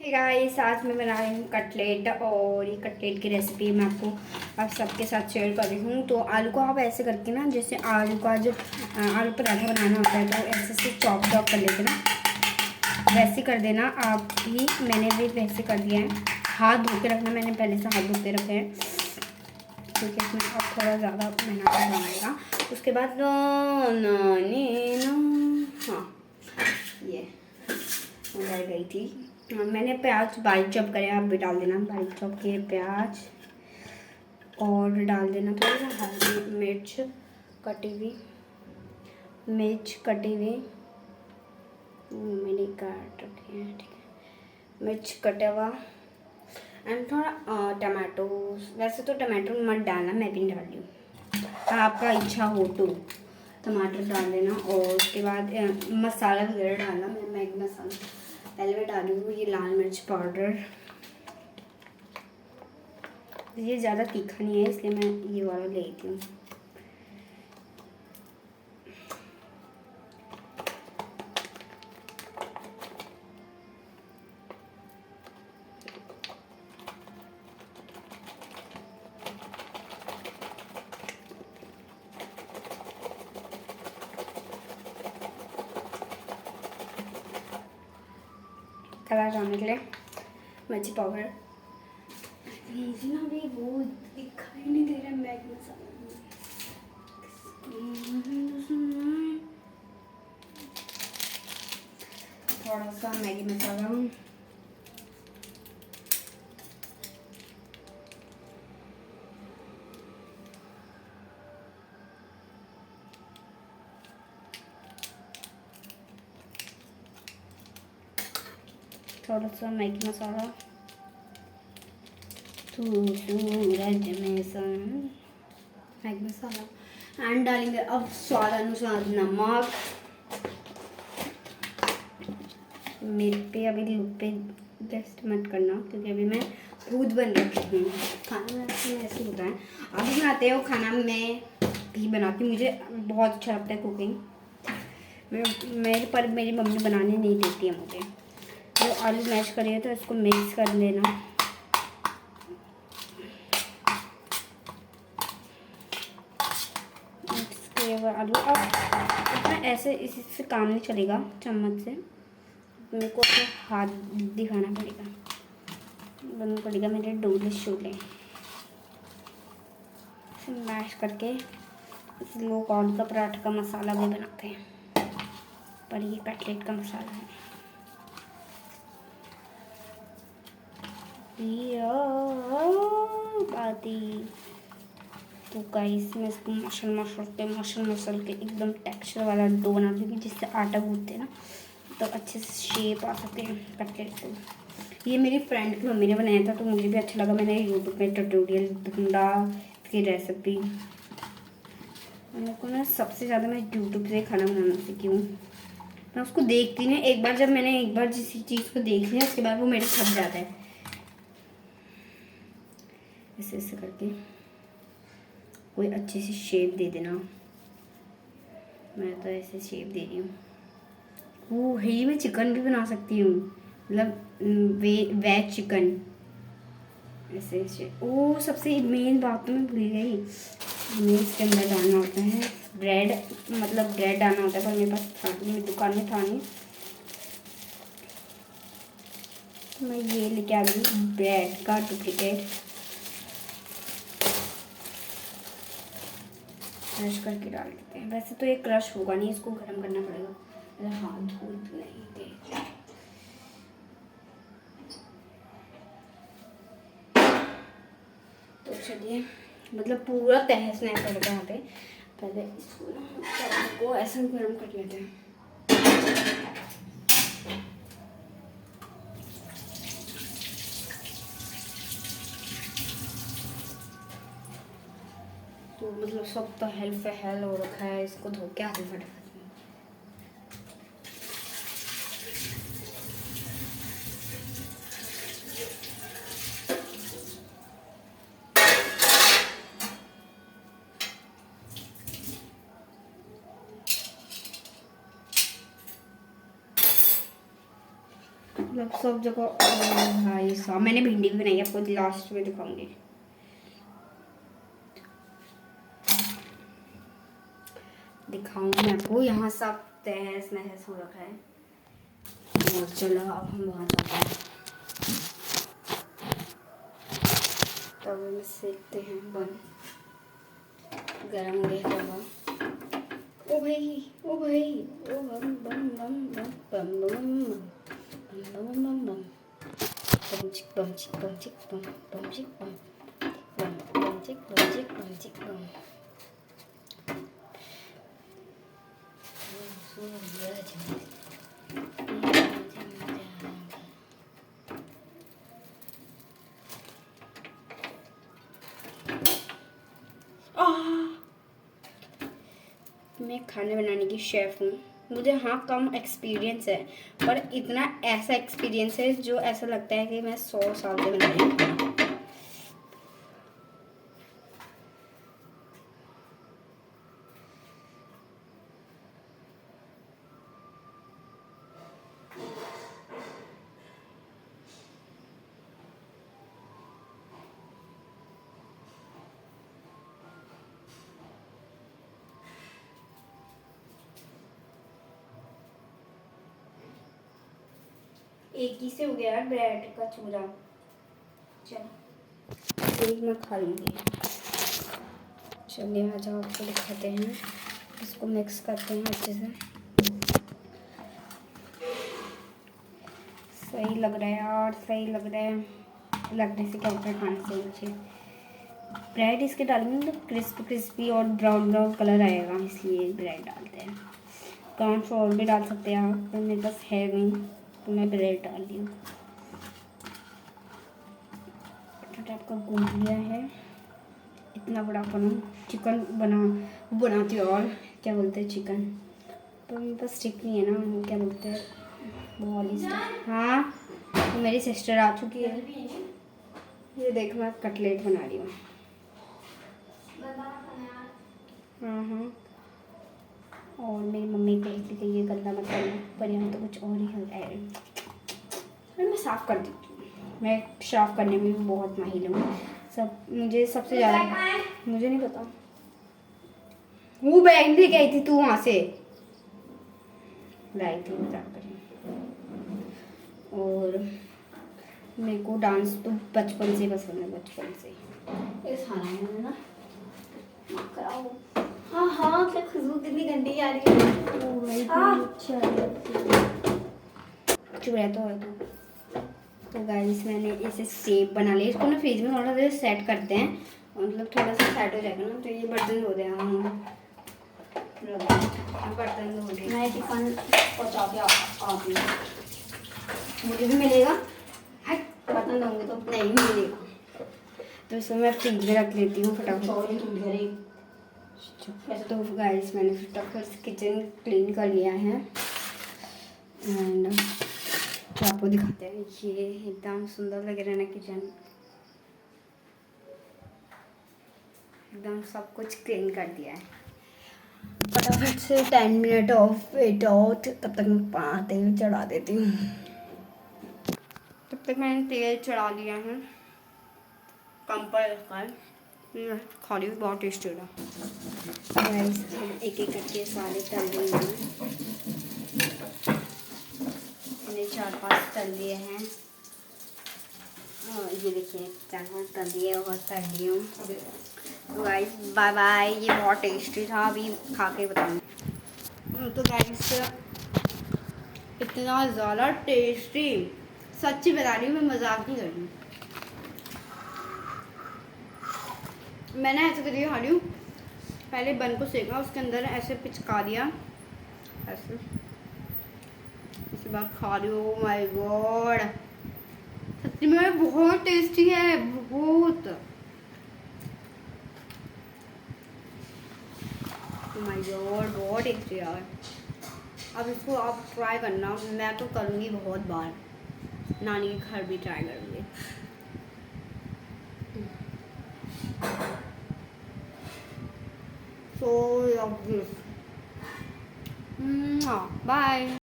Guys, आज मैं बना रही हूँ कटलेट। और ये कटलेट की रेसिपी मैं आपको आप सबके साथ शेयर कर रही हूँ। तो आलू को आप ऐसे करके ना, जैसे आलू का जो आलू पराठा बनाना होता है तो ऐसे से चॉप कर लेते ना, वैसे कर देना आप भी। मैंने भी वैसे कर दिया है। हाथ धो के रखना, मैंने पहले से हाथ धो के रखे हैं क्योंकि इसमें अब थोड़ा ज़्यादा मेहनत बनाएगा। उसके बाद हाँ, ये उधर गई थी। मैंने प्याज बारीक चॉप करे, आप भी डाल देना बारीक चॉप किए प्याज। और डाल देना थोड़ा सा हल्दी, मिर्च कटी हुई, मैंने काट रखी है, ठीक है। मिर्च कटा हुआ एंड थोड़ा टमाटो। वैसे तो टमाटो मत डालना, मैं भी डाल रही हूँ, आपका इच्छा हो तो टमाटर डाल देना। और उसके बाद मसाला वगैरह डालना। मैं मैगी मसाला पहले मैं डाली हूँ। ये लाल मिर्च पाउडर, ये ज़्यादा तीखा नहीं है इसलिए मैं ये वाला लेती हूँ। कलर डालने के लिए मिर्ची पाउडर। ना भी वो दिखाई नहीं दे रहा मैगी मसाला। थोड़ा सा मैगी मसाला, थोड़ा सा Maggi masala, Maggi masala and डालेंगे अब स्वाद अनुसार नमक। मेरे पे अभी लुक पे गेस्ट मत करना क्योंकि अभी मैं भूत बन रखी हूँ। खाना बनाते में ऐसे होता है, अभी बनाते हो खाना, मैं भी बनाती हूँ। मुझे बहुत अच्छा लगता है कुकिंग। मेरे पर मेरी मम्मी बनाने नहीं देती है मुझे। तो आलू मैश करिए तो इसको मिक्स कर लेना। आलू अब इतना ऐसे इससे काम नहीं चलेगा, चम्मच से मेरे को अपना हाथ दिखाना पड़ेगा, बनना पड़ेगा मेरे डोले शोले। मैश करके इस लोग आलू का पराठा का मसाला भी बनाते हैं, पर ये कटलेट का मसाला है। बाती तो गाइस, मैं इसको मसल के एकदम टेक्सचर वाला डो बना दूँगी, जिससे आटा गूंथते हैं ना तो अच्छे से शेप आ सके कटलेट को। ये मेरी फ्रेंड की मम्मी ने बनाया था तो मुझे भी अच्छा लगा। मैंने यूट्यूब में ट्यूटोरियल ढूंढा इसकी रेसिपी। मेरे को ना सबसे ज़्यादा मैं यूट्यूब से खाना बनाना सीखी हूँ। मैं उसको देखती नहीं, एक बार जब मैंने एक बार जिस चीज़ को देख लिया उसके बाद वो मेरे छप जाता है। ऐसे ऐसे करके कोई अच्छी सी शेप दे देना। मैं तो ऐसे शेप दे रही हूँ। वो है, मैं चिकन भी बना सकती हूँ, मतलब वेज चिकन। ऐसे ऐसे वो सबसे मेन बात तो मैं भूल गई, हमें इसके अंदर डालना होता है ब्रेड, मतलब ब्रेड डालना होता है, पर मेरे पास था नहीं, मेरी दुकान में था नहीं। मैं ये लेके आ गई ब्रेड का डुप्लीकेट, क्रश करके डाल देते हैं। वैसे तो ये क्रश होगा नहीं, इसको गर्म करना पड़ेगा। मेरा हाथ धूल नहीं दे। तो चलिए, मतलब पूरा तहस नहस कर रहा है यहाँ पे। पहले इसको ना को ऐसे गर्म कर लेते हैं। तो मतलब सब तो हेल हो रखा है, इसको धो के आगे फटाफट। मतलब सब जगह। भाई साहब, मैंने भिंडी भी बनाई, आपको लास्ट में दिखाऊंगी। दिखाऊं मैं आपको, यहाँ सब तहस नहस हो रखा है। और चलो अब हम वहाँ जाते हैं, तब में सेकते हैं बन। गरम हो गया तवा। ओ भाई ओ भाई ओ बम बम बम बम बम बम बम बम बम बम बम चिक बम चिक बम चिक बम बम चिक बम बम बम चिक बम चिक बम चिक बम। मैं खाने बनाने की शेफ़ हूँ। मुझे हाँ कम एक्सपीरियंस है, पर इतना ऐसा एक्सपीरियंस है जो ऐसा लगता है कि मैं 100 साल से बना रही हूँ। एक ही से हो गया यार ब्रेड का चूरा। चलो एक मैं खा लूँगी। चलिए आ जाओ, आपको दिखाते हैं। इसको मिक्स करते हैं अच्छे से। सही लग रहा है यार, सही लग रहा है। लगने से क्या होता है, खाने से मुझे ब्रेड इसके डालेंगे तो क्रिस्पी क्रिस्पी और ब्राउन ब्राउन कलर आएगा, इसलिए ब्रेड डालते हैं। कॉर्नफ्लोर भी डाल सकते हैं आप, पर मेरे पास है नहीं तो मैं ब्रेड डाल रही हूँ। टाइप का गूंद लिया है। इतना बड़ा करूँ चिकन बनाती हूँ, और क्या बोलते हैं चिकन, तो मेरे पास स्टिक नहीं है ना, क्या बोलते हैं बॉल स्टिक। हाँ तो मेरी सिस्टर आ चुकी है। ये देख मैं कटलेट बना रही हूँ। हाँ हाँ, और मेरी मम्मी कहती थी ये गंदा मत करना, पर यहाँ तो कुछ और ही हो रहा है। अरे मैं साफ़ कर देती हूँ, मैं साफ़ करने में भी बहुत माहिर हूँ। मुझे सबसे ज़्यादा, मुझे नहीं पता। वो बैग लेके आई थी तू वहाँ से लाई थी, मजाक करी। और मेरे को डांस तो बचपन से पसंद है, बचपन से। इस खाना में ना कराओ। हाँ हाँ, क्या खुशबू कितनी गंदी आ रही है। चुप रह तो गाइस मैंने इसे शेप बना लिया। इसको ना फ्रिज में थोड़ा देर सेट करते हैं, मतलब थोड़ा सा सेट हो जाएगा ना। तो ये बर्तन धो दें हम, बर्तन धो दें। मैं टिफिन पहुँचा के आती हूँ, मुझे भी मिलेगा। बर्तन धोंगे तो नहीं मिलेगा, तो इसको मैं फ्रिज में रख लेती हूँ फटाफट। तो गाइस मैंने फटाफट किचन क्लीन कर लिया है, एंड तो आपको दिखाते हैं। ये एकदम सुंदर लग रहा है ना किचन, एकदम सब कुछ क्लीन कर दिया है। फटाफट से 10 मिनट ऑफ वेट आउट, तब तक मैं तेल चढ़ा देती हूँ। तब तक मैंने तेल चढ़ा लिया है, कम पर रखा है। खा रही हूँ, बहुत टेस्टी हो रहा है। एक एक करके सारे तल लिए हैं, मैंने 4-5 तल लिए हैं। ये देखिए 4-5 तल दिए और तल लिए हूँ। तो गाइस बाय बाय, ये बहुत टेस्टी था, अभी खा के बताऊँ। तो गाइस इतना ज़्यादा टेस्टी, सच्ची बता रही हूँ, मैं मजाक नहीं कर रही हूँ। मैंने ऐसे करके खा रही हूँ, पहले बन को सेका, उसके अंदर ऐसे पिचका दिया ऐसे, उसके बाद खा रही हूँ। माय गॉड, सच्ची में बहुत टेस्टी है, बहुत। माय गॉड बहुत टेस्टी यार। अब इसको आप ट्राई करना, मैं तो करूँगी बहुत बार, नानी के घर भी ट्राई करूँगी। So love this. Bye.